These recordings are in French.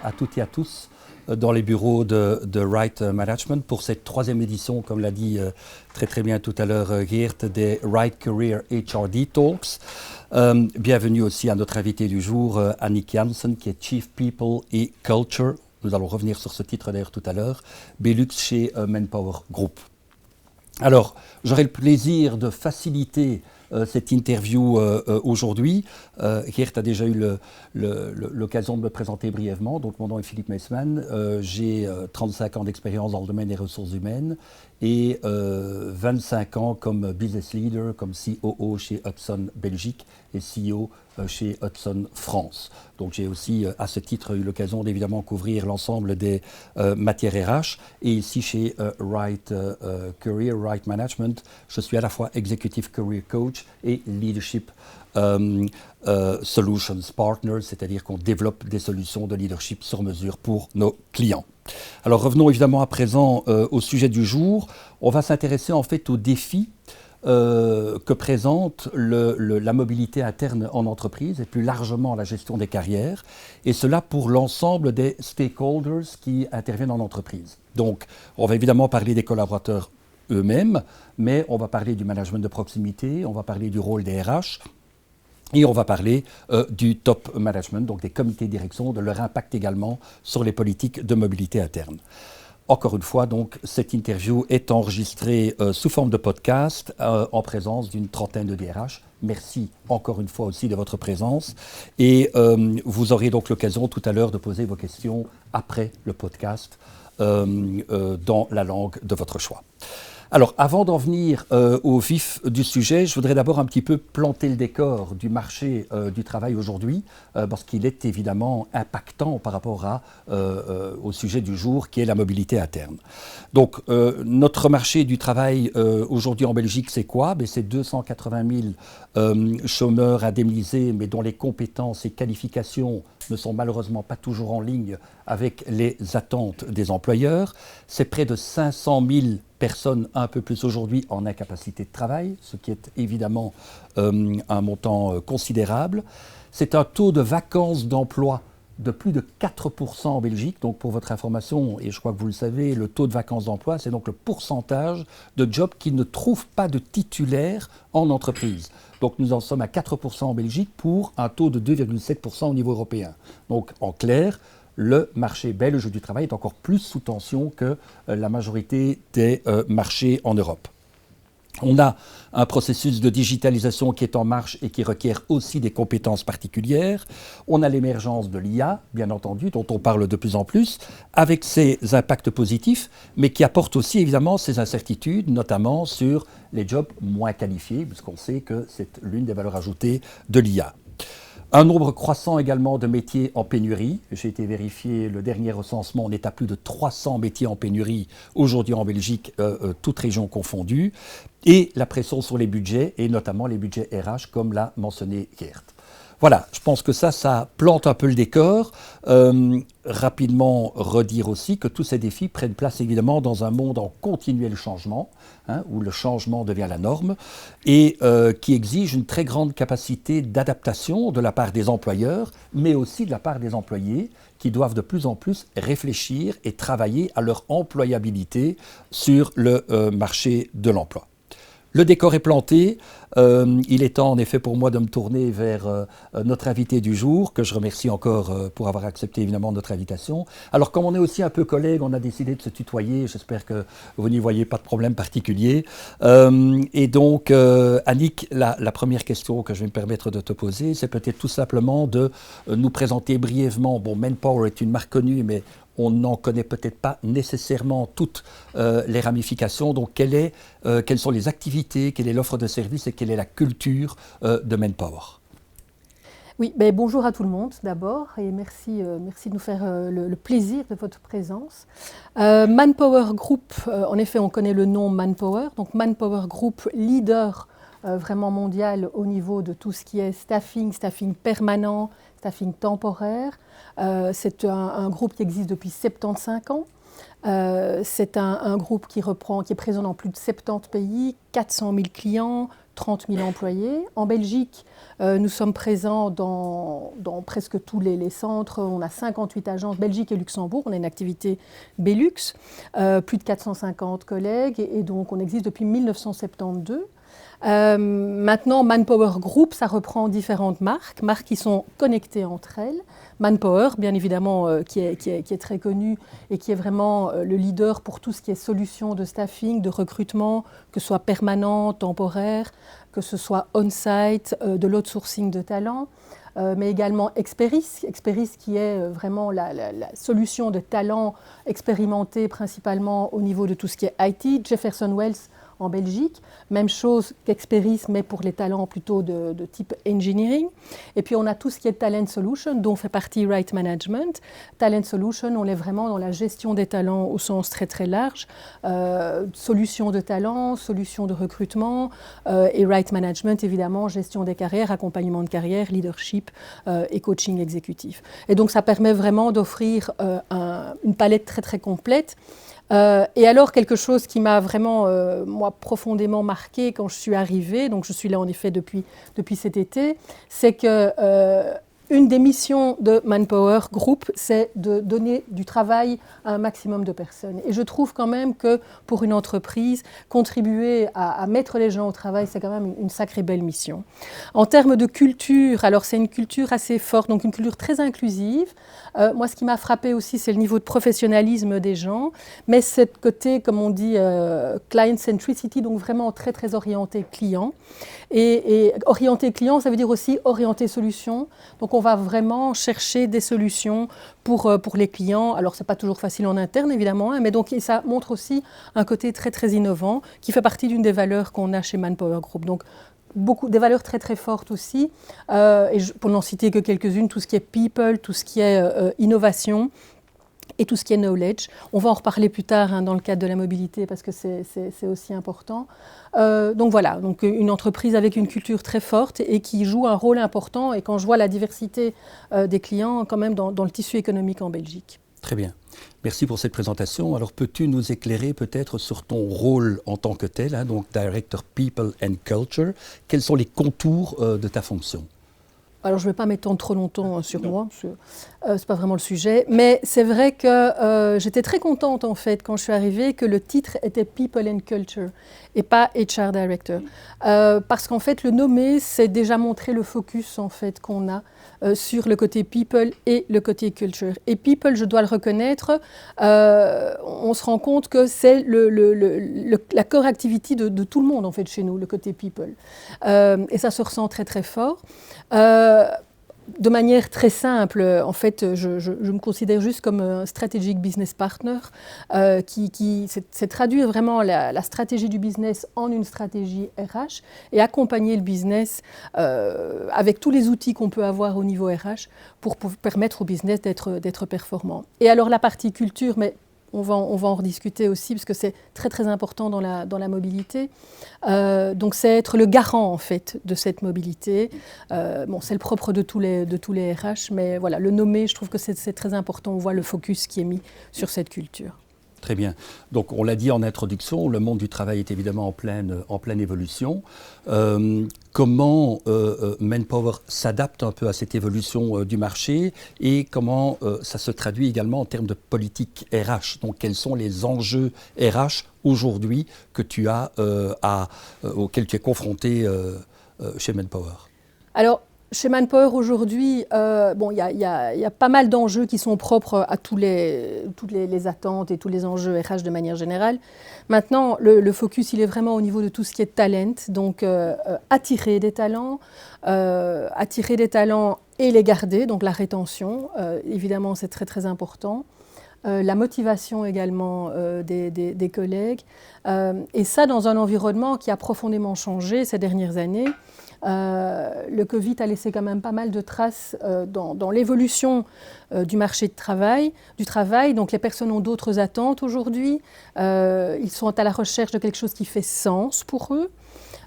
à toutes et à tous dans les bureaux de Right Management pour cette troisième édition, comme l'a dit très bien tout à l'heure Geert, des Right Career HRD Talks. Bienvenue aussi à notre invité du jour, Annick Janssen, qui est Chief People et Culture. Nous allons revenir sur ce titre d'ailleurs tout à l'heure, Belux chez Manpower Group. Alors, j'aurai le plaisir de faciliter cette interview aujourd'hui. Geert a déjà eu l'occasion de me présenter brièvement. Donc, mon nom est Philippe Meisman. J'ai 35 ans d'expérience dans le domaine des ressources humaines et 25 ans comme business leader, comme COO chez Hudson Belgique et CEO chez Hudson France. Donc j'ai aussi à ce titre eu l'occasion d'évidemment couvrir l'ensemble des matières RH. Et ici chez Right Career, Right Management, je suis à la fois Executive Career Coach et Leadership Solutions Partner, c'est-à-dire qu'on développe des solutions de leadership sur mesure pour nos clients. Alors revenons évidemment à présent au sujet du jour. On va s'intéresser en fait aux défis que présente la mobilité interne en entreprise et plus largement la gestion des carrières, et cela pour l'ensemble des stakeholders qui interviennent en entreprise. Donc, on va évidemment parler des collaborateurs eux-mêmes, mais on va parler du management de proximité, on va parler du rôle des RH, et on va parler du top management, donc des comités de direction, de leur impact également sur les politiques de mobilité interne. Encore une fois, donc, cette interview est enregistrée sous forme de podcast en présence d'une trentaine de DRH. Merci encore une fois aussi de votre présence. Et vous aurez donc l'occasion tout à l'heure de poser vos questions après le podcast dans la langue de votre choix. Alors, avant d'en venir au vif du sujet, je voudrais d'abord un petit peu planter le décor du marché du travail aujourd'hui, parce qu'il est évidemment impactant par rapport au sujet du jour, qui est la mobilité interne. Donc, notre marché du travail aujourd'hui en Belgique, c'est quoi? C'est 280 000 chômeurs indemnisés, mais dont les compétences et qualifications ne sont malheureusement pas toujours en ligne avec les attentes des employeurs. C'est près de 500 000 personnes, un peu plus aujourd'hui, en incapacité de travail, ce qui est évidemment un montant considérable. C'est un taux de vacances d'emploi de plus de 4% en Belgique. Donc pour votre information, et je crois que vous le savez, le taux de vacances d'emploi, c'est donc le pourcentage de jobs qui ne trouvent pas de titulaire en entreprise. Donc nous en sommes à 4% en Belgique pour un taux de 2,7% au niveau européen. Donc en clair, le marché belge du travail est encore plus sous tension que la majorité des marchés en Europe. On a un processus de digitalisation qui est en marche et qui requiert aussi des compétences particulières. On a l'émergence de l'IA, bien entendu, dont on parle de plus en plus, avec ses impacts positifs, mais qui apporte aussi évidemment ses incertitudes, notamment sur les jobs moins qualifiés, puisqu'on sait que c'est l'une des valeurs ajoutées de l'IA. Un nombre croissant également de métiers en pénurie. J'ai été vérifié, le dernier recensement, on est à plus de 300 métiers en pénurie aujourd'hui en Belgique, toutes régions confondues. Et la pression sur les budgets, et notamment les budgets RH, comme l'a mentionné Geert. Voilà, je pense que ça plante un peu le décor. Rapidement redire aussi que tous ces défis prennent place évidemment dans un monde en continuel changement, où le changement devient la norme, et qui exige une très grande capacité d'adaptation de la part des employeurs, mais aussi de la part des employés, qui doivent de plus en plus réfléchir et travailler à leur employabilité sur le marché de l'emploi. Le décor est planté. Il est temps en effet pour moi de me tourner vers notre invité du jour, que je remercie encore pour avoir accepté évidemment notre invitation. Alors comme on est aussi un peu collègues, on a décidé de se tutoyer. J'espère que vous n'y voyez pas de problème particulier. Et donc Annick, la première question que je vais me permettre de te poser, c'est peut-être tout simplement de nous présenter brièvement. Bon, Manpower est une marque connue, mais on n'en connaît peut-être pas nécessairement toutes les ramifications. Donc, quelles sont les activités, quelle est l'offre de services et quelle est la culture de Manpower? Oui, bonjour à tout le monde d'abord et merci de nous faire le plaisir de votre présence. Manpower Group, en effet, on connaît le nom Manpower. Donc, Manpower Group, leader vraiment mondial au niveau de tout ce qui est staffing permanent, staffing temporaire. C'est un groupe qui existe depuis 75 ans. C'est un groupe qui est présent dans plus de 70 pays, 400 000 clients, 30 000 employés. En Belgique, nous sommes présents dans presque tous les centres. On a 58 agences, Belgique et Luxembourg. On a une activité Belux, plus de 450 collègues et donc on existe depuis 1972. Maintenant, Manpower Group, ça reprend différentes marques qui sont connectées entre elles. Manpower, bien évidemment, qui est très connu et qui est vraiment le leader pour tout ce qui est solutions de staffing, de recrutement, que ce soit permanent, temporaire, que ce soit on-site, de l'outsourcing de talents. Mais également Experis qui est vraiment la solution de talents expérimentés principalement au niveau de tout ce qui est IT. Jefferson Wells en Belgique, même chose qu'Experis, mais pour les talents plutôt de type engineering. Et puis on a tout ce qui est Talent Solution, dont fait partie Right Management. Talent Solution, on est vraiment dans la gestion des talents au sens très très large, solutions de talents, solutions de recrutement, et Right Management, évidemment, gestion des carrières, accompagnement de carrière, leadership et coaching exécutif. Et donc ça permet vraiment d'offrir une palette très très complète. Et alors, quelque chose qui m'a vraiment, moi, profondément marqué quand je suis arrivée, donc je suis là en effet depuis cet été, c'est que une des missions de Manpower Group, c'est de donner du travail à un maximum de personnes. Et je trouve quand même que pour une entreprise, contribuer à mettre les gens au travail, c'est quand même une sacrée belle mission. En termes de culture, alors c'est une culture assez forte, donc une culture très inclusive. Moi, ce qui m'a frappé aussi, c'est le niveau de professionnalisme des gens, mais ce côté, comme on dit, client centricity, donc vraiment très, très orienté client. Et orienté client, ça veut dire aussi orienté solution. Donc, on va vraiment chercher des solutions pour les clients. Alors, ce n'est pas toujours facile en interne, évidemment, hein, mais donc ça montre aussi un côté très, très innovant qui fait partie d'une des valeurs qu'on a chez Manpower Group. Donc, des valeurs très très fortes aussi, et pour n'en citer que quelques-unes, tout ce qui est people, tout ce qui est innovation et tout ce qui est knowledge. On va en reparler plus tard dans le cadre de la mobilité parce que c'est aussi important. Donc voilà, donc une entreprise avec une culture très forte et qui joue un rôle important, et quand je vois la diversité des clients quand même dans le tissu économique en Belgique. Très bien. Merci pour cette présentation. Alors, peux-tu nous éclairer peut-être sur ton rôle en tant que tel, hein, donc Director People and Culture? Quels sont les contours de ta fonction? Alors, je ne vais pas m'étendre trop longtemps sur moi, parce que ce n'est pas vraiment le sujet. Mais c'est vrai que j'étais très contente, en fait, quand je suis arrivée, que le titre était People and Culture et pas HR Director. Parce qu'en fait, le nommer, c'est déjà montrer le focus, en fait, qu'on a sur le côté People et le côté Culture. Et People, je dois le reconnaître, on se rend compte que c'est la core activity de tout le monde, en fait, chez nous, le côté People. Et ça se ressent très, très fort. De manière très simple, en fait, je me considère juste comme un strategic business partner c'est traduire vraiment la stratégie du business en une stratégie RH et accompagner le business avec tous les outils qu'on peut avoir au niveau RH pour permettre au business d'être performant. Et alors la partie culture, mais on va en rediscuter aussi parce que c'est très très important dans la mobilité. Donc c'est être le garant en fait de cette mobilité. C'est le propre de tous les RH, mais voilà, le nommer, je trouve que c'est très important. On voit le focus qui est mis sur cette culture. Très bien. Donc, on l'a dit en introduction, le monde du travail est évidemment en pleine évolution. Comment Manpower s'adapte un peu à cette évolution du marché et comment ça se traduit également en termes de politique RH? Donc, quels sont les enjeux RH aujourd'hui que tu as, auxquels tu es confronté chez Manpower? Alors, chez Manpower aujourd'hui, il y a pas mal d'enjeux qui sont propres à toutes les attentes et tous les enjeux RH de manière générale. Maintenant, le focus, il est vraiment au niveau de tout ce qui est talent, donc attirer des talents et les garder, donc la rétention, évidemment, c'est très très important. La motivation également des collègues. Et ça, dans un environnement qui a profondément changé ces dernières années. Le Covid a laissé quand même pas mal de traces dans l'évolution du marché du travail. Donc les personnes ont d'autres attentes aujourd'hui. Ils sont à la recherche de quelque chose qui fait sens pour eux.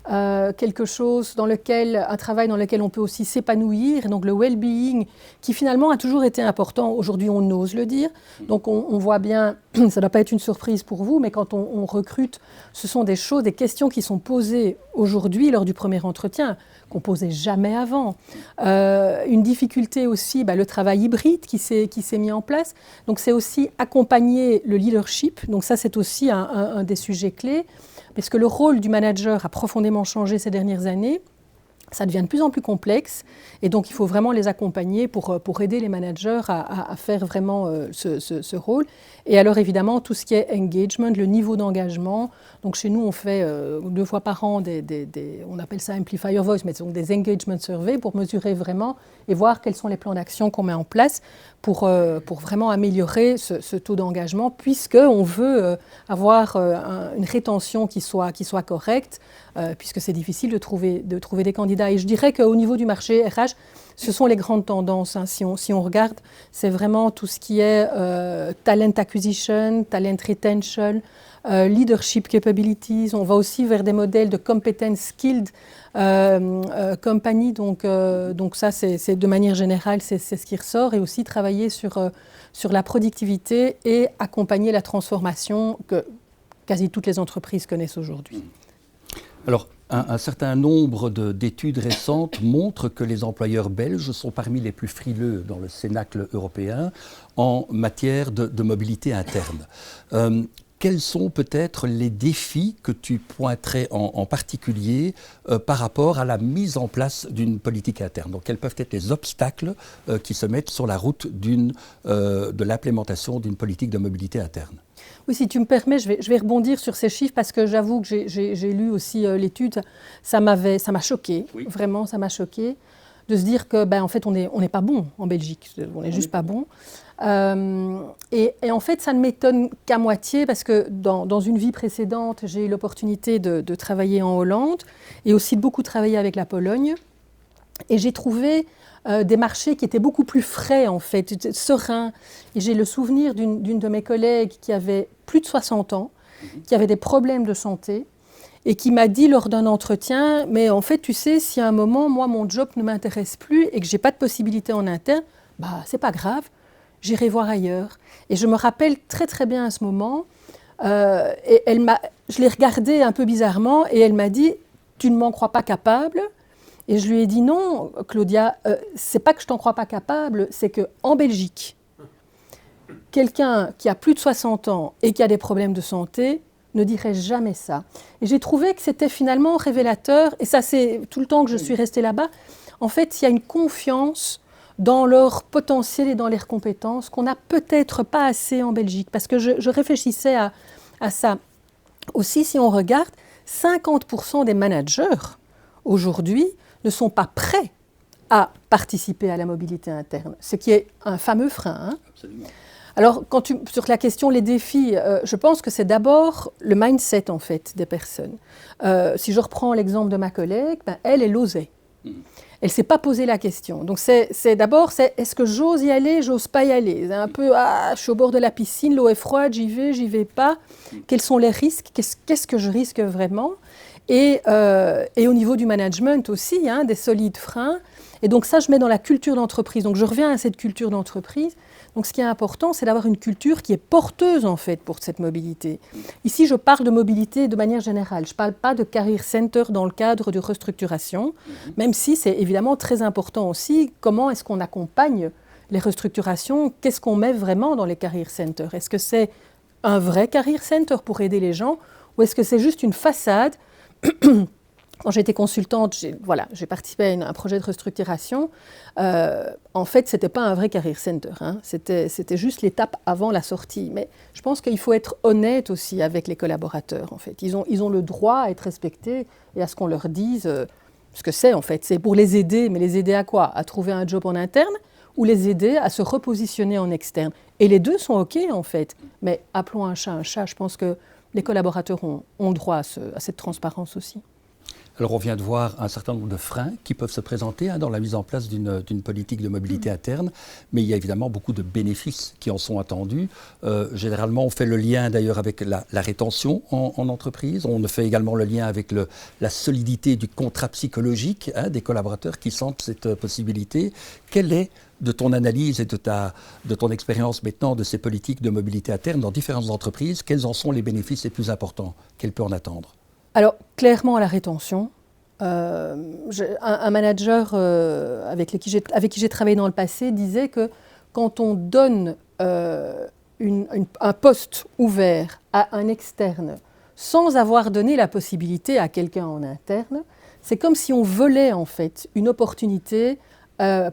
quelque chose un travail dans lequel on peut aussi s'épanouir, donc le well-being, qui finalement a toujours été important. Aujourd'hui, on ose le dire. Donc on voit bien, ça ne doit pas être une surprise pour vous, mais quand on recrute, ce sont des choses, des questions qui sont posées aujourd'hui lors du premier entretien, qu'on posait jamais avant. Une difficulté aussi, le travail hybride qui s'est mis en place. Donc c'est aussi accompagner le leadership. Donc ça, c'est aussi un des sujets clés, parce que le rôle du manager a profondément changé ces dernières années. Ça devient de plus en plus complexe, et donc il faut vraiment les accompagner pour aider les managers à faire vraiment ce rôle. Et alors évidemment, tout ce qui est engagement, le niveau d'engagement. Donc chez nous, on fait 2 fois par an on appelle ça Amplify Your Voice, mais ce sont des engagement surveys pour mesurer vraiment et voir quels sont les plans d'action qu'on met en place pour vraiment améliorer ce taux d'engagement, puisqu'on veut avoir une rétention qui soit correcte, puisque c'est difficile de trouver des candidats. Et je dirais qu'au niveau du marché RH, ce sont les grandes tendances. Si on regarde, c'est vraiment tout ce qui est talent acquisition, talent retention, leadership capabilities. On va aussi vers des modèles de competence skilled company. Donc ça, c'est de manière générale, c'est ce qui ressort. Et aussi travailler sur la productivité et accompagner la transformation que quasi toutes les entreprises connaissent aujourd'hui. Alors, un certain nombre d'études récentes montrent que les employeurs belges sont parmi les plus frileux dans le cénacle européen en matière de mobilité interne. Quels sont peut-être les défis que tu pointerais en particulier par rapport à la mise en place d'une politique interne? Donc, quels peuvent être les obstacles qui se mettent sur la route de l'implémentation d'une politique de mobilité interne? Oui, si tu me permets, je vais rebondir sur ces chiffres parce que j'avoue que j'ai lu aussi l'étude. Ça m'a choqué, oui. Vraiment, ça m'a choqué de se dire que, en fait, on n'est pas bon en Belgique. On n'est juste pas bon. Et en fait, ça ne m'étonne qu'à moitié parce que dans une vie précédente, j'ai eu l'opportunité de travailler en Hollande et aussi de beaucoup travailler avec la Pologne. Et j'ai trouvé des marchés qui étaient beaucoup plus frais, en fait, sereins. Et j'ai le souvenir d'une de mes collègues qui avait plus de 60 ans, qui avait des problèmes de santé, et qui m'a dit lors d'un entretien, mais en fait, tu sais, si à un moment, moi, mon job ne m'intéresse plus et que je n'ai pas de possibilité en interne, c'est pas grave, j'irai voir ailleurs. Et je me rappelle très, très bien à ce moment, et je l'ai regardée un peu bizarrement, et elle m'a dit, tu ne m'en crois pas capable? Et je lui ai dit non, Claudia, c'est pas que je t'en crois pas capable, c'est qu'en Belgique, quelqu'un qui a plus de 60 ans et qui a des problèmes de santé ne dirait jamais ça. Et j'ai trouvé que c'était finalement révélateur, et ça c'est tout le temps que je suis restée là-bas, en fait il y a une confiance dans leur potentiel et dans leurs compétences qu'on n'a peut-être pas assez en Belgique. Parce que je réfléchissais à ça. Aussi, si on regarde, 50% des managers aujourd'hui ne sont pas prêts à participer à la mobilité interne, ce qui est un fameux frein. Hein. Absolument. Alors, sur la question, les défis, je pense que c'est d'abord le mindset, en fait, des personnes. Si je reprends l'exemple de ma collègue, elle osait. Elle ne s'est pas posé la question. Donc, d'abord, est-ce que j'ose y aller, j'ose pas y aller? C'est un peu, je suis au bord de la piscine, l'eau est froide, j'y vais pas. Quels sont les risques? Qu'est-ce que je risque vraiment? Et au niveau du management aussi, des solides freins. Et donc ça, je mets dans la culture d'entreprise. Donc je reviens à cette culture d'entreprise. Donc ce qui est important, c'est d'avoir une culture qui est porteuse en fait pour cette mobilité. Ici, je parle de mobilité de manière générale. Je ne parle pas de career center dans le cadre de restructuration, même si c'est évidemment très important aussi. Comment est-ce qu'on accompagne les restructurations? Qu'est-ce qu'on met vraiment dans les career centers? Est-ce que c'est un vrai career center pour aider les gens ou est-ce que c'est juste une façade? Quand j'étais consultante, j'ai participé à un projet de restructuration. En fait, ce n'était pas un vrai career center. Hein. C'était juste l'étape avant la sortie. Mais je pense qu'il faut être honnête aussi avec les collaborateurs. En fait. Ils ont le droit à être respectés et à ce qu'on leur dise ce que c'est. En fait. C'est pour les aider, mais les aider à quoi? À trouver un job en interne ou les aider à se repositionner en externe. Et les deux sont OK, en fait. Mais appelons un chat un chat. Je pense que les collaborateurs ont droit à cette transparence aussi. Alors on vient de voir un certain nombre de freins qui peuvent se présenter dans la mise en place d'une politique de mobilité interne, mais il y a évidemment beaucoup de bénéfices qui en sont attendus. Généralement, on fait le lien d'ailleurs avec la rétention en entreprise. On fait également le lien avec la solidité du contrat psychologique des collaborateurs qui sentent cette possibilité. Quelle est, de ton analyse et de ton expérience maintenant de ces politiques de mobilité interne dans différentes entreprises, quels en sont les bénéfices les plus importants qu'elle peut en attendre? Alors, clairement, la rétention. Un manager avec qui j'ai travaillé dans le passé disait que quand on donne un poste ouvert à un externe sans avoir donné la possibilité à quelqu'un en interne, c'est comme si on volait en fait une opportunité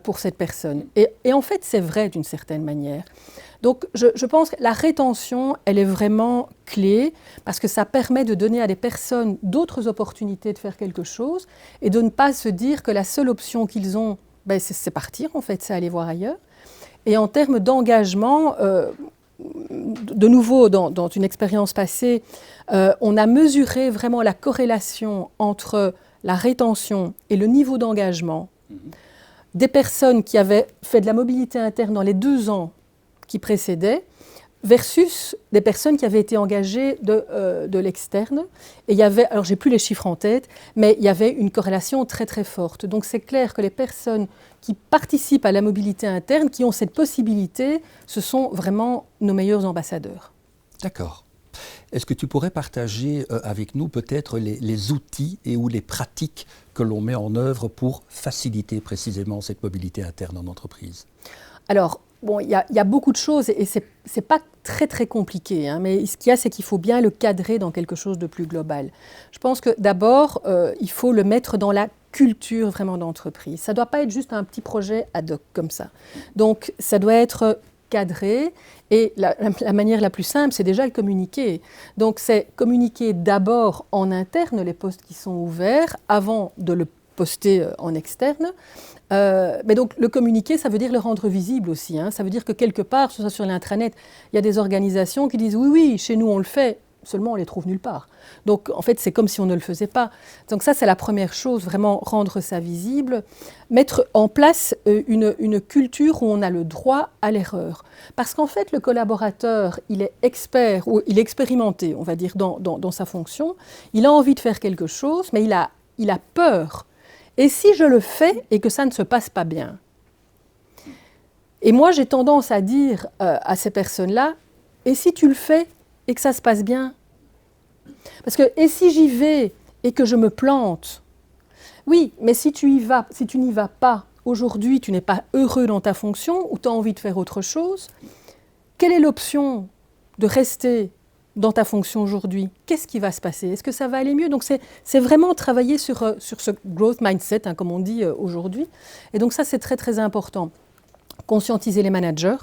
pour cette personne. Et en fait, c'est vrai d'une certaine manière. Donc, je pense que la rétention, elle est vraiment clé parce que ça permet de donner à des personnes d'autres opportunités de faire quelque chose et de ne pas se dire que la seule option qu'ils ont, c'est partir en fait, c'est aller voir ailleurs. Et en termes d'engagement, de nouveau, dans une expérience passée, on a mesuré vraiment la corrélation entre la rétention et le niveau d'engagement des personnes qui avaient fait de la mobilité interne dans les 2 ans qui précédaient versus des personnes qui avaient été engagées de l'externe. Et il y avait, alors j'ai plus les chiffres en tête, mais il y avait une corrélation très très forte. Donc c'est clair que les personnes qui participent à la mobilité interne, qui ont cette possibilité, ce sont vraiment nos meilleurs ambassadeurs. D'accord. Est-ce que tu pourrais partager avec nous peut-être les outils et ou les pratiques que l'on met en œuvre pour faciliter précisément cette mobilité interne en entreprise? Alors, bon, il y a beaucoup de choses et c'est pas très très compliqué, mais ce qu'il y a, c'est qu'il faut bien le cadrer dans quelque chose de plus global. Je pense que d'abord, il faut le mettre dans la culture vraiment d'entreprise. Ça ne doit pas être juste un petit projet ad hoc comme ça. Donc, ça doit être cadré et la manière la plus simple, c'est déjà le communiquer. Donc, c'est communiquer d'abord en interne les postes qui sont ouverts avant de le poster en externe. Mais donc le communiquer, ça veut dire le rendre visible aussi. Ça veut dire que quelque part, ce soit sur l'intranet, il y a des organisations qui disent oui, chez nous on le fait, seulement on les trouve nulle part. Donc en fait, c'est comme si on ne le faisait pas. Donc ça, c'est la première chose, vraiment rendre ça visible, mettre en place une culture où on a le droit à l'erreur. Parce qu'en fait, le collaborateur, il est expert, ou il est expérimenté, on va dire, dans sa fonction. Il a envie de faire quelque chose, mais il a peur. Et si je le fais et que ça ne se passe pas bien? Et moi, j'ai tendance à dire à ces personnes-là, et si tu le fais et que ça se passe bien? Parce que, et si j'y vais et que je me plante? Oui, mais si tu n'y vas pas, aujourd'hui, tu n'es pas heureux dans ta fonction ou tu as envie de faire autre chose, quelle est l'option de rester dans ta fonction aujourd'hui? Qu'est-ce qui va se passer? Est-ce que ça va aller mieux? Donc c'est vraiment travailler sur ce growth mindset, comme on dit aujourd'hui. Et donc ça, c'est très très important. Conscientiser les managers,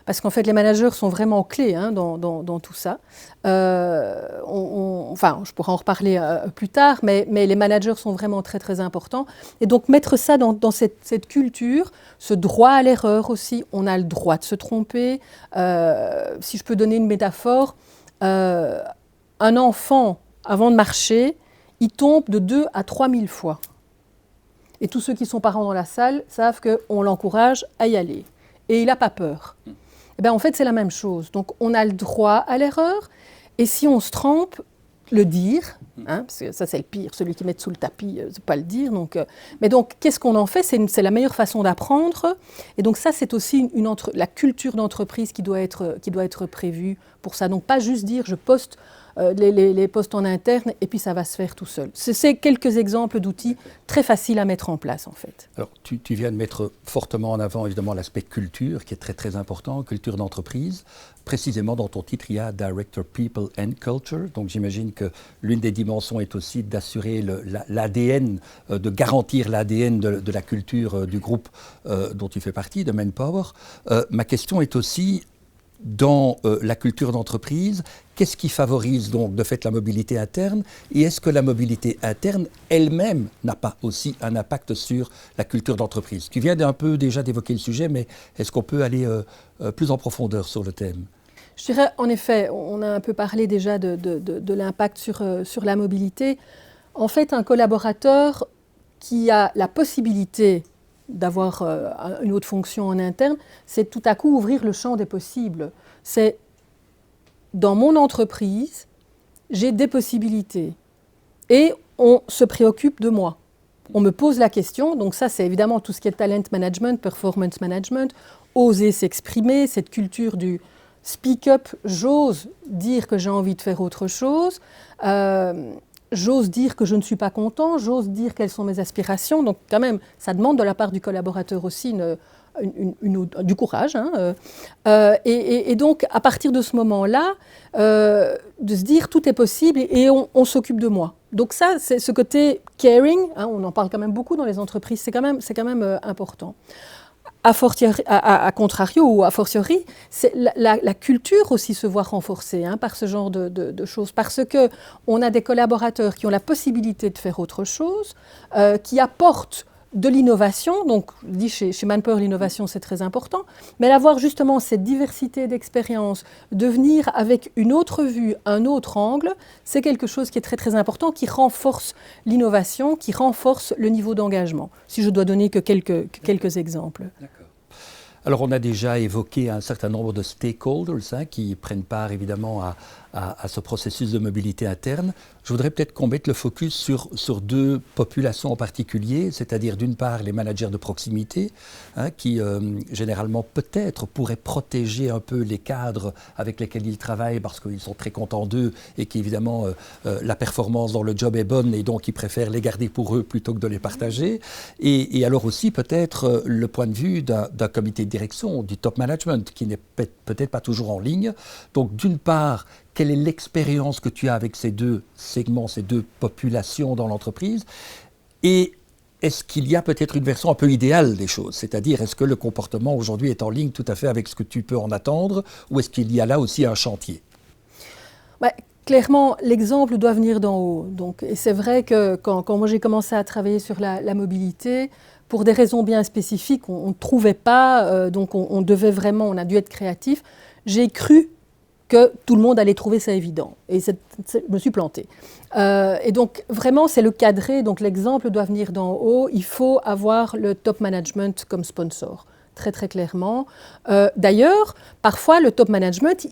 parce qu'en fait les managers sont vraiment clés dans tout ça. Enfin, je pourrais en reparler plus tard, mais les managers sont vraiment très très importants. Et donc mettre ça dans cette culture, ce droit à l'erreur aussi, on a le droit de se tromper. Si je peux donner une métaphore, un enfant, avant de marcher, il tombe de 2 à 3 000 fois. Et tous ceux qui sont parents dans la salle savent qu'on l'encourage à y aller. Et il n'a pas peur. Et bien, en fait, c'est la même chose. Donc, on a le droit à l'erreur. Et si on se trompe, le dire. Parce que ça, c'est le pire. Celui qui met sous le tapis, c'est pas le dire. Mais donc, qu'est-ce qu'on en fait? C'est la meilleure façon d'apprendre. Et donc, ça, c'est aussi la culture d'entreprise qui doit être prévue pour ça. Donc, pas juste dire, je poste les postes en interne et puis ça va se faire tout seul. C'est quelques exemples d'outils très faciles à mettre en place, en fait. Alors, tu viens de mettre fortement en avant, évidemment, l'aspect culture, qui est très, très important, culture d'entreprise. Précisément, dans ton titre, il y a Director People and Culture. Donc, j'imagine que l'une des dimensions est aussi d'assurer l'ADN, de garantir l'ADN de la culture du groupe dont tu fais partie, de Manpower. Ma question est aussi, dans la culture d'entreprise, qu'est-ce qui favorise donc de fait la mobilité interne? Et est-ce que la mobilité interne elle-même n'a pas aussi un impact sur la culture d'entreprise? Tu viens un peu déjà d'évoquer le sujet, mais est-ce qu'on peut aller plus en profondeur sur le thème? Je dirais, en effet, on a un peu parlé déjà de l'impact sur la mobilité. En fait, un collaborateur qui a la possibilité d'avoir une autre fonction en interne, c'est tout à coup ouvrir le champ des possibles. C'est dans mon entreprise, j'ai des possibilités et on se préoccupe de moi. On me pose la question, donc ça c'est évidemment tout ce qui est talent management, performance management, oser s'exprimer, cette culture du speak up, j'ose dire que j'ai envie de faire autre chose, j'ose dire que je ne suis pas content, j'ose dire quelles sont mes aspirations, donc quand même ça demande de la part du collaborateur aussi du courage. Et donc à partir de ce moment-là, de se dire tout est possible et on s'occupe de moi. Donc ça, c'est ce côté caring, on en parle quand même beaucoup dans les entreprises, c'est quand même important. À contrario ou a fortiori, la culture aussi se voit renforcée par ce genre de choses, parce qu'on a des collaborateurs qui ont la possibilité de faire autre chose, qui apportent de l'innovation, donc je dis chez Manpower l'innovation c'est très important, mais d'avoir justement cette diversité d'expériences, de venir avec une autre vue, un autre angle, c'est quelque chose qui est très très important, qui renforce l'innovation, qui renforce le niveau d'engagement, si je dois donner que quelques exemples. D'accord. Alors on a déjà évoqué un certain nombre de stakeholders qui prennent part évidemment à ce processus de mobilité interne. Je voudrais peut-être qu'on mette le focus sur deux populations en particulier, c'est-à-dire d'une part les managers de proximité, qui généralement peut-être pourraient protéger un peu les cadres avec lesquels ils travaillent parce qu'ils sont très contents d'eux et qu'évidemment la performance dans le job est bonne et donc ils préfèrent les garder pour eux plutôt que de les partager. Et alors aussi peut-être le point de vue d'un comité de direction, du top management, qui n'est peut-être pas toujours en ligne. Donc d'une part, quelle est l'expérience que tu as avec ces deux segments, ces deux populations dans l'entreprise? Et est-ce qu'il y a peut-être une version un peu idéale des choses? C'est-à-dire, est-ce que le comportement aujourd'hui est en ligne tout à fait avec ce que tu peux en attendre? Ou est-ce qu'il y a là aussi un chantier? Clairement, l'exemple doit venir d'en haut. Donc, et c'est vrai que quand moi j'ai commencé à travailler sur la mobilité, pour des raisons bien spécifiques, on ne trouvait pas, donc on devait vraiment, on a dû être créatif. J'ai cru que tout le monde allait trouver ça évident. Et je me suis plantée. Et donc, vraiment, c'est le cadré. Donc, l'exemple doit venir d'en haut. Il faut avoir le top management comme sponsor, très, très clairement. D'ailleurs, parfois, le top management,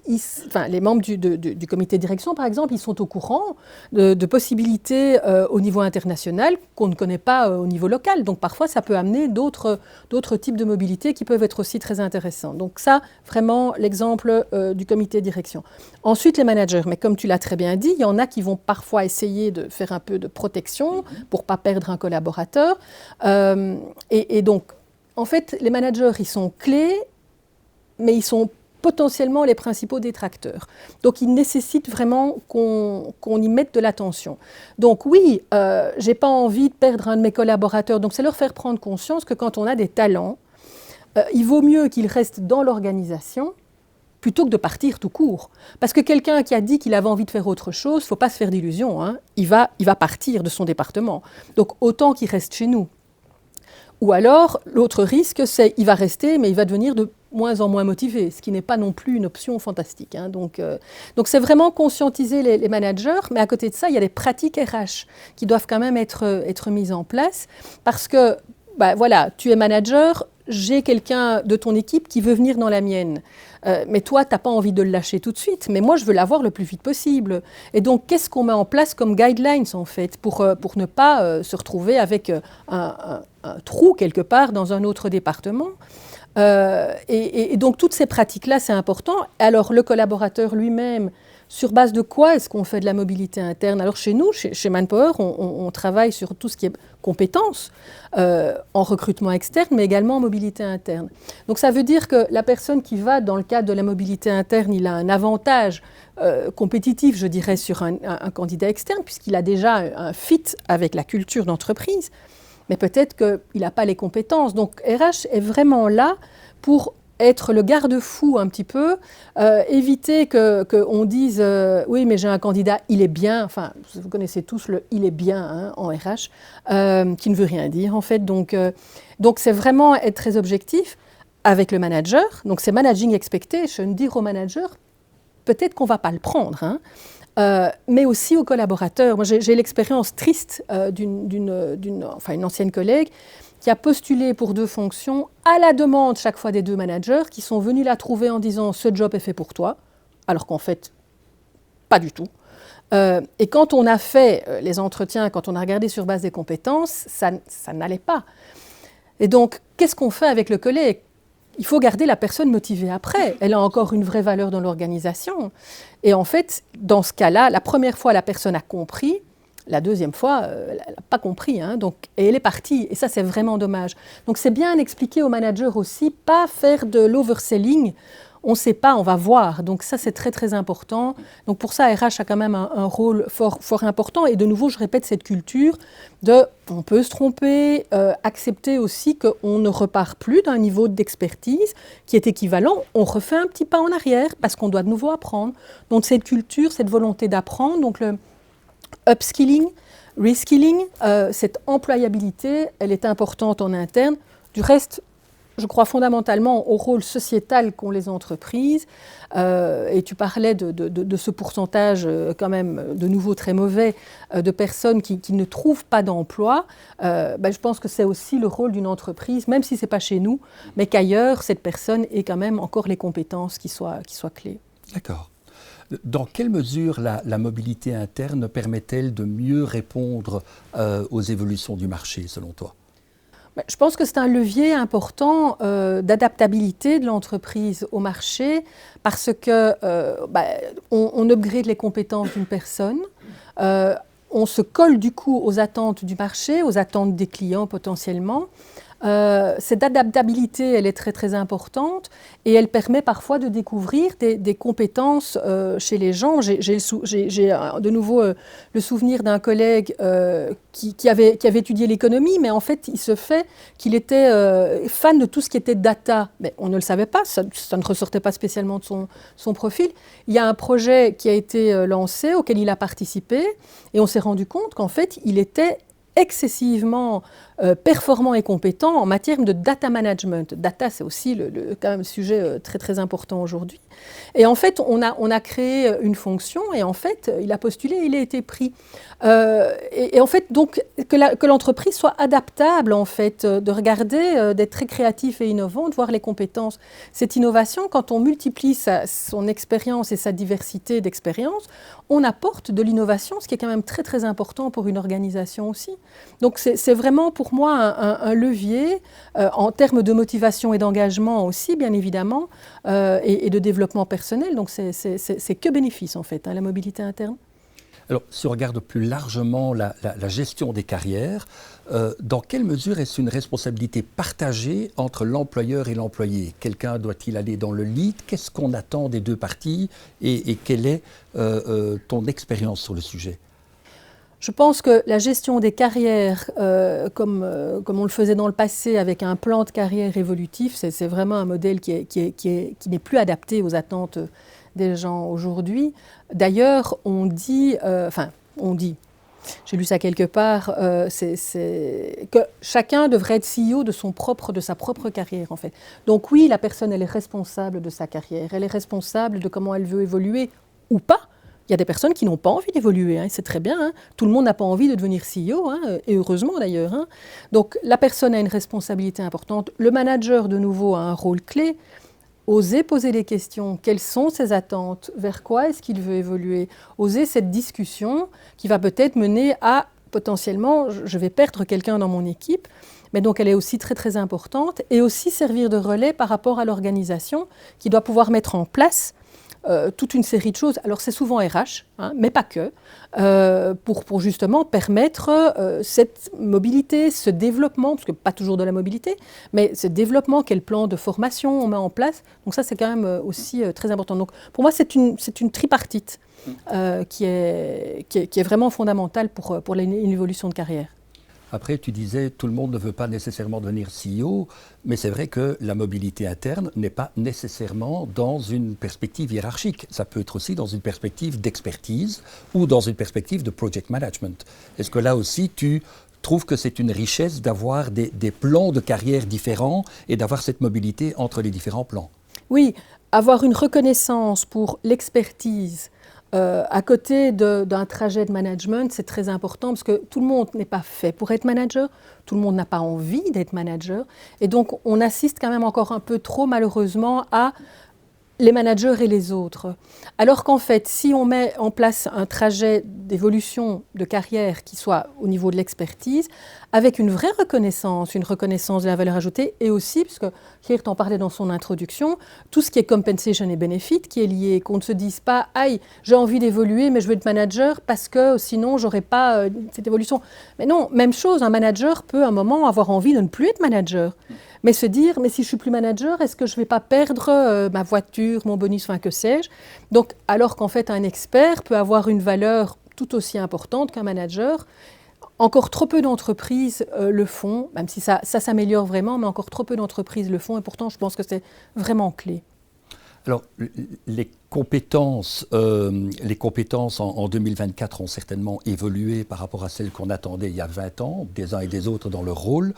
les membres du comité de direction, par exemple, ils sont au courant de possibilités au niveau international qu'on ne connaît pas au niveau local. Donc, parfois, ça peut amener d'autres types de mobilité qui peuvent être aussi très intéressants. Donc, ça, vraiment, l'exemple du comité de direction. Ensuite, les managers. Mais comme tu l'as très bien dit, il y en a qui vont parfois essayer de faire un peu de protection pour ne pas perdre un collaborateur. Et donc, en fait, les managers, ils sont clés, mais ils sont potentiellement les principaux détracteurs. Donc, ils nécessitent vraiment qu'on y mette de l'attention. Donc, oui, je n'ai pas envie de perdre un de mes collaborateurs. Donc, c'est leur faire prendre conscience que quand on a des talents, il vaut mieux qu'ils restent dans l'organisation plutôt que de partir tout court. Parce que quelqu'un qui a dit qu'il avait envie de faire autre chose, il ne faut pas se faire d'illusions. Il va partir de son département. Donc, autant qu'il reste chez nous. Ou alors, l'autre risque, c'est qu'il va rester, mais il va devenir de moins en moins motivé, ce qui n'est pas non plus une option fantastique. Donc c'est vraiment conscientiser les managers, mais à côté de ça, il y a des pratiques RH qui doivent quand même être mises en place, parce que, voilà, tu es manager, j'ai quelqu'un de ton équipe qui veut venir dans la mienne. Mais toi, tu n'as pas envie de le lâcher tout de suite, mais moi, je veux l'avoir le plus vite possible. Et donc, qu'est-ce qu'on met en place comme guidelines, en fait, pour ne pas se retrouver avec un trou quelque part dans un autre département? Et donc, toutes ces pratiques-là, c'est important. Alors, le collaborateur lui-même, sur base de quoi est-ce qu'on fait de la mobilité interne? Alors, chez nous, chez Manpower, on travaille sur tout ce qui est compétences en recrutement externe, mais également en mobilité interne. Donc, ça veut dire que la personne qui va dans le cadre de la mobilité interne, il a un avantage compétitif, je dirais, sur un candidat externe, puisqu'il a déjà un fit avec la culture d'entreprise. Mais peut-être qu'il n'a pas les compétences. Donc, RH est vraiment là pour être le garde-fou un petit peu, éviter qu'on dise oui, mais j'ai un candidat, il est bien. Enfin, vous connaissez tous le « il est bien » en RH, qui ne veut rien dire en fait. Donc c'est vraiment être très objectif avec le manager. Donc c'est managing expectation, dire au manager peut-être qu'on ne va pas le prendre. mais aussi aux collaborateurs. Moi, j'ai l'expérience triste une ancienne collègue qui a postulé pour 2 fonctions à la demande chaque fois des 2 managers qui sont venus la trouver en disant « ce job est fait pour toi », alors qu'en fait, pas du tout. Et quand on a fait les entretiens, quand on a regardé sur base des compétences, ça n'allait pas. Et donc, qu'est-ce qu'on fait avec le collègue ? Il faut garder la personne motivée après. Elle a encore une vraie valeur dans l'organisation. Et en fait, dans ce cas-là, la première fois, la personne a compris. La deuxième fois, elle n'a pas compris. Et elle est partie. Et ça, c'est vraiment dommage. Donc, c'est bien expliquer aux managers aussi, pas faire de l'overselling. On ne sait pas, on va voir. Donc ça, c'est très, très important. Donc pour ça, RH a quand même un rôle fort important. Et de nouveau, je répète cette culture de on peut se tromper, accepter aussi qu'on ne repart plus d'un niveau d'expertise qui est équivalent. On refait un petit pas en arrière parce qu'on doit de nouveau apprendre. Donc cette culture, cette volonté d'apprendre, donc le upskilling, reskilling, cette employabilité, elle est importante en interne. Du reste, je crois fondamentalement au rôle sociétal qu'ont les entreprises. Et tu parlais de ce pourcentage quand même de nouveau très mauvais de personnes qui ne trouvent pas d'emploi. Je pense que c'est aussi le rôle d'une entreprise, même si ce n'est pas chez nous, mais qu'ailleurs, cette personne ait quand même encore les compétences qui soient clés. D'accord. Dans quelle mesure la mobilité interne permet-elle de mieux répondre aux évolutions du marché, selon toi ? Je pense que c'est un levier important d'adaptabilité de l'entreprise au marché parce que on upgrade les compétences d'une personne, on se colle du coup aux attentes du marché, aux attentes des clients potentiellement. Cette adaptabilité, elle est très très importante et elle permet parfois de découvrir des compétences chez les gens. J'ai de nouveau le souvenir d'un collègue qui avait étudié l'économie, mais en fait, il se fait qu'il était fan de tout ce qui était data. Mais on ne le savait pas, ça ne ressortait pas spécialement de son profil. Il y a un projet qui a été lancé, auquel il a participé, et on s'est rendu compte qu'en fait, il était excessivement performant et compétent en matière de data management. Data, c'est aussi quand même un sujet très très important aujourd'hui. Et en fait, on a créé une fonction et en fait, il a postulé et il a été pris. Et en fait, donc, que l'entreprise soit adaptable, en fait, de regarder, d'être très créatif et innovant, de voir les compétences. Cette innovation, quand on multiplie son expérience et sa diversité d'expériences, on apporte de l'innovation, ce qui est quand même très très important pour une organisation aussi. Donc c'est vraiment pour moi un levier en termes de motivation et d'engagement aussi, bien évidemment, et de développement personnel. Donc c'est que bénéfice en fait, la mobilité interne. Alors, si on regarde plus largement la gestion des carrières, dans quelle mesure est-ce une responsabilité partagée entre l'employeur et l'employé ? Quelqu'un doit-il aller dans le lead ? Qu'est-ce qu'on attend des 2 parties et quelle est ton expérience sur le sujet ? Je pense que la gestion des carrières, comme on le faisait dans le passé avec un plan de carrière évolutif, c'est vraiment un modèle qui n'est plus adapté aux attentes des gens aujourd'hui. D'ailleurs, on dit, j'ai lu ça quelque part, c'est que chacun devrait être CEO de sa propre carrière en fait. Donc oui, la personne, elle est responsable de sa carrière, elle est responsable de comment elle veut évoluer ou pas. Il y a des personnes qui n'ont pas envie d'évoluer, c'est très bien. Tout le monde n'a pas envie de devenir CEO, et heureusement d'ailleurs. Donc la personne a une responsabilité importante. Le manager, de nouveau, a un rôle clé. Oser poser les questions. Quelles sont ses attentes ? Vers quoi est-ce qu'il veut évoluer ? Oser cette discussion qui va peut-être mener à, potentiellement, je vais perdre quelqu'un dans mon équipe. Mais donc elle est aussi très très importante. Et aussi servir de relais par rapport à l'organisation qui doit pouvoir mettre en place toute une série de choses. Alors c'est souvent RH, mais pas que, pour justement permettre cette mobilité, ce développement, parce que pas toujours de la mobilité, mais ce développement, quel plan de formation on met en place. Donc ça c'est quand même aussi très important. Donc pour moi c'est une tripartite qui est vraiment fondamentale pour l'évolution de carrière. Après, tu disais, tout le monde ne veut pas nécessairement devenir CEO, mais c'est vrai que la mobilité interne n'est pas nécessairement dans une perspective hiérarchique. Ça peut être aussi dans une perspective d'expertise ou dans une perspective de project management. Est-ce que là aussi, tu trouves que c'est une richesse d'avoir des plans de carrière différents et d'avoir cette mobilité entre les différents plans ? Oui, avoir une reconnaissance pour l'expertise à côté d'un trajet de management, c'est très important parce que tout le monde n'est pas fait pour être manager, tout le monde n'a pas envie d'être manager. Et donc, on assiste quand même encore un peu trop, malheureusement, à les managers et les autres. Alors qu'en fait, si on met en place un trajet d'évolution de carrière qui soit au niveau de l'expertise, avec une vraie reconnaissance, une reconnaissance de la valeur ajoutée, et aussi, puisque Geert en parlait dans son introduction, tout ce qui est compensation et benefit qui est lié, qu'on ne se dise pas « Aïe, j'ai envie d'évoluer, mais je veux être manager parce que sinon, j'aurais pas cette évolution ». Mais non, même chose, un manager peut à un moment avoir envie de ne plus être manager. Mais se dire, mais si je ne suis plus manager, est-ce que je ne vais pas perdre ma voiture, mon bonus, enfin que sais-je? Donc, alors qu'en fait, un expert peut avoir une valeur tout aussi importante qu'un manager. Encore trop peu d'entreprises le font, même si ça s'améliore vraiment, mais encore trop peu d'entreprises le font, et pourtant, je pense que c'est vraiment clé. Alors, les compétences en 2024 ont certainement évolué par rapport à celles qu'on attendait il y a 20 ans, des uns et des autres dans leur rôle.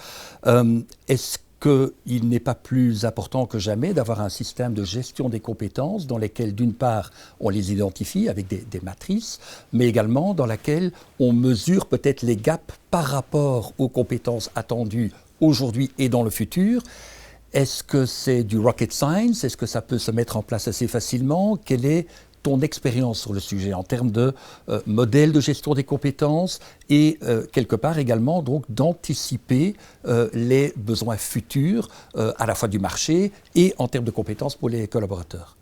Est-ce qu'il n'est pas plus important que jamais d'avoir un système de gestion des compétences dans lesquelles, d'une part, on les identifie avec des matrices, mais également dans laquelle on mesure peut-être les gaps par rapport aux compétences attendues aujourd'hui et dans le futur? Est-ce que c'est du rocket science? Est-ce que ça peut se mettre en place assez facilement? Quelle est ton expérience sur le sujet en termes de modèle de gestion des compétences et quelque part également donc d'anticiper les besoins futurs à la fois du marché et en termes de compétences pour les collaborateurs?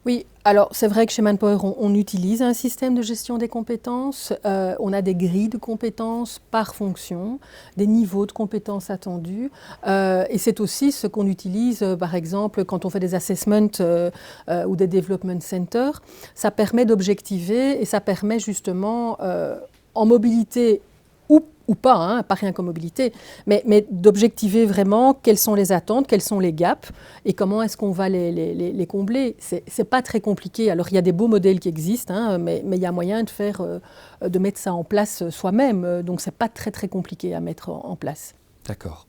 Oui, alors c'est vrai que chez Manpower, on utilise un système de gestion des compétences. On a des grilles de compétences par fonction, des niveaux de compétences attendus. Et c'est aussi ce qu'on utilise, par exemple, quand on fait des assessments ou des development centers. Ça permet d'objectiver et ça permet justement, en mobilité ou pas, hein, pas rien qu'en mobilité, mais d'objectiver vraiment quelles sont les attentes, quels sont les gaps et comment est-ce qu'on va les combler. C'est pas très compliqué. Alors il y a des beaux modèles qui existent, hein, mais il y a moyen de mettre ça en place soi-même. Donc c'est pas très compliqué à mettre en place. D'accord.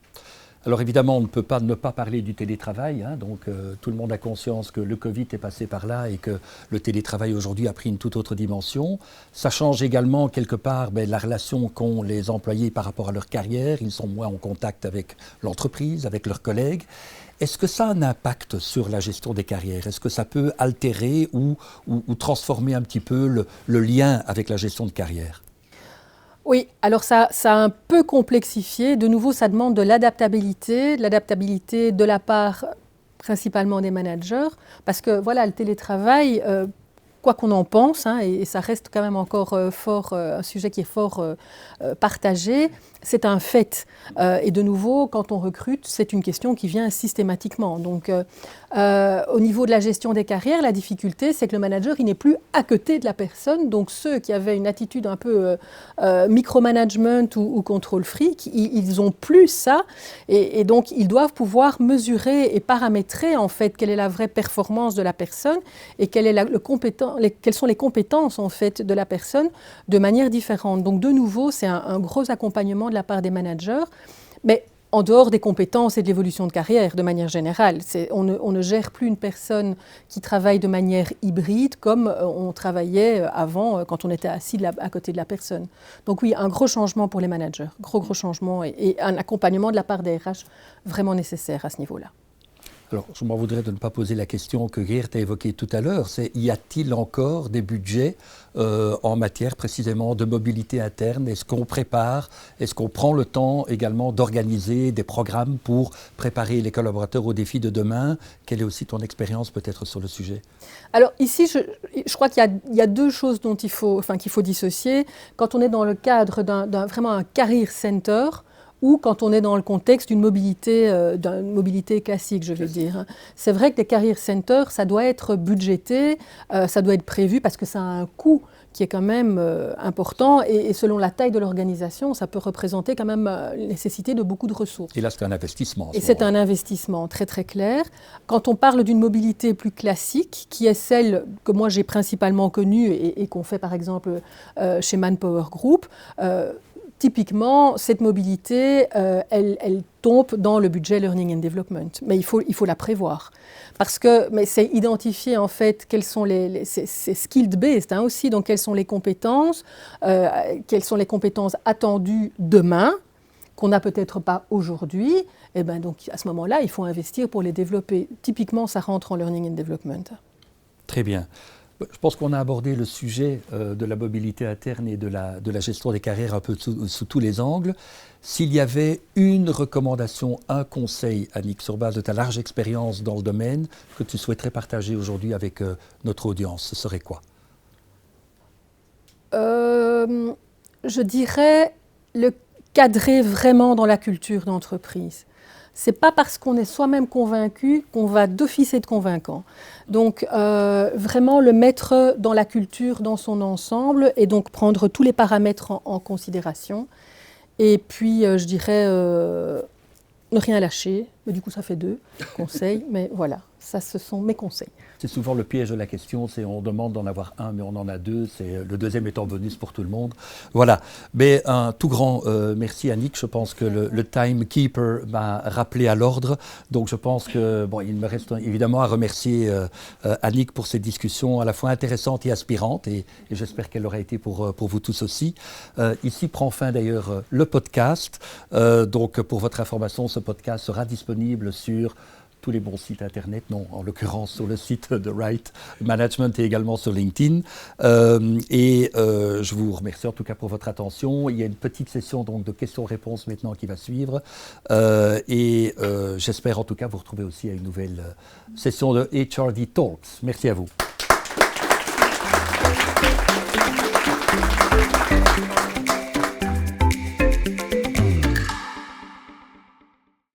Alors évidemment, on ne peut pas ne pas parler du télétravail, hein, donc tout le monde a conscience que le Covid est passé par là et que le télétravail aujourd'hui a pris une toute autre dimension. Ça change également quelque part la relation qu'ont les employés par rapport à leur carrière, ils sont moins en contact avec l'entreprise, avec leurs collègues. Est-ce que ça a un impact sur la gestion des carrières? Est-ce que ça peut altérer ou transformer un petit peu le lien avec la gestion de carrière? Oui, alors ça a un peu complexifié. De nouveau, ça demande de l'adaptabilité de la part principalement des managers, parce que voilà, le télétravail, quoi qu'on en pense, hein, et ça reste quand même encore un sujet qui est fort partagé, c'est un fait. Et de nouveau, quand on recrute, c'est une question qui vient systématiquement. Donc, au niveau de la gestion des carrières, la difficulté, c'est que le manager, il n'est plus à côté de la personne. Donc, ceux qui avaient une attitude un peu micromanagement ou contrôle freak, ils ont plus ça. Et donc, ils doivent pouvoir mesurer et paramétrer, en fait, quelle est la vraie performance de la personne et quelles sont les compétences, en fait, de la personne de manière différente. Donc, de nouveau, c'est un gros accompagnement de la part des managers, mais en dehors des compétences et de l'évolution de carrière, de manière générale. On ne gère plus une personne qui travaille de manière hybride comme on travaillait avant, quand on était assis à côté de la personne. Donc oui, un gros changement pour les managers, gros changement et un accompagnement de la part des RH vraiment nécessaire à ce niveau-là. Alors, je m'en voudrais de ne pas poser la question que Geert a évoquée tout à l'heure, c'est y a-t-il encore des budgets en matière précisément de mobilité interne? Est-ce qu'on prépare, est-ce qu'on prend le temps également d'organiser des programmes pour préparer les collaborateurs aux défis de demain? Quelle est aussi ton expérience peut-être sur le sujet? Alors ici, je crois qu'il y a deux choses qu'il faut dissocier. Quand on est dans le cadre vraiment un career center, ou quand on est dans le contexte d'une mobilité classique, je veux dire. C'est vrai que les career centers, ça doit être budgété, ça doit être prévu parce que ça a un coût qui est quand même important et selon la taille de l'organisation, ça peut représenter quand même la nécessité de beaucoup de ressources. Et là, c'est un investissement. Et c'est un investissement très clair. Quand on parle d'une mobilité plus classique, qui est celle que moi j'ai principalement connue et qu'on fait par exemple chez Manpower Group, typiquement, cette mobilité, elle tombe dans le budget Learning and Development. Mais il faut la prévoir. Parce que c'est identifier en fait quelles sont c'est skilled-based aussi, donc quelles sont les compétences attendues demain, qu'on n'a peut-être pas aujourd'hui. Et ben donc à ce moment-là, il faut investir pour les développer. Typiquement, ça rentre en Learning and Development. Très bien. Je pense qu'on a abordé le sujet de la mobilité interne et de la gestion des carrières un peu sous tous les angles. S'il y avait une recommandation, un conseil, Annick, sur base de ta large expérience dans le domaine, que tu souhaiterais partager aujourd'hui avec notre audience, ce serait quoi? Je dirais le cadrer vraiment dans la culture d'entreprise. Ce n'est pas parce qu'on est soi-même convaincu qu'on va d'office être convaincant. Donc, vraiment le mettre dans la culture, dans son ensemble, et donc prendre tous les paramètres en considération. Et puis, je dirais, ne rien lâcher. Mais du coup, ça fait 2 conseils. Mais voilà, ça, ce sont mes conseils. C'est souvent le piège de la question, c'est on demande d'en avoir un, mais on en a 2. C'est le deuxième étant bonus pour tout le monde. Voilà. Mais un tout grand merci Annick. Je pense que le timekeeper m'a rappelé à l'ordre. Donc je pense que il me reste évidemment à remercier Annick pour cette discussion à la fois intéressante et aspirante, et j'espère qu'elle aura été pour vous tous aussi. Ici prend fin d'ailleurs le podcast. Donc pour votre information, ce podcast sera disponible sur tous les bons sites internet, non, en l'occurrence sur le site de Right Management et également sur LinkedIn. Je vous remercie en tout cas pour votre attention. Il y a une petite session donc de questions-réponses maintenant qui va suivre. J'espère en tout cas vous retrouver aussi à une nouvelle session de HRD Talks. Merci à vous.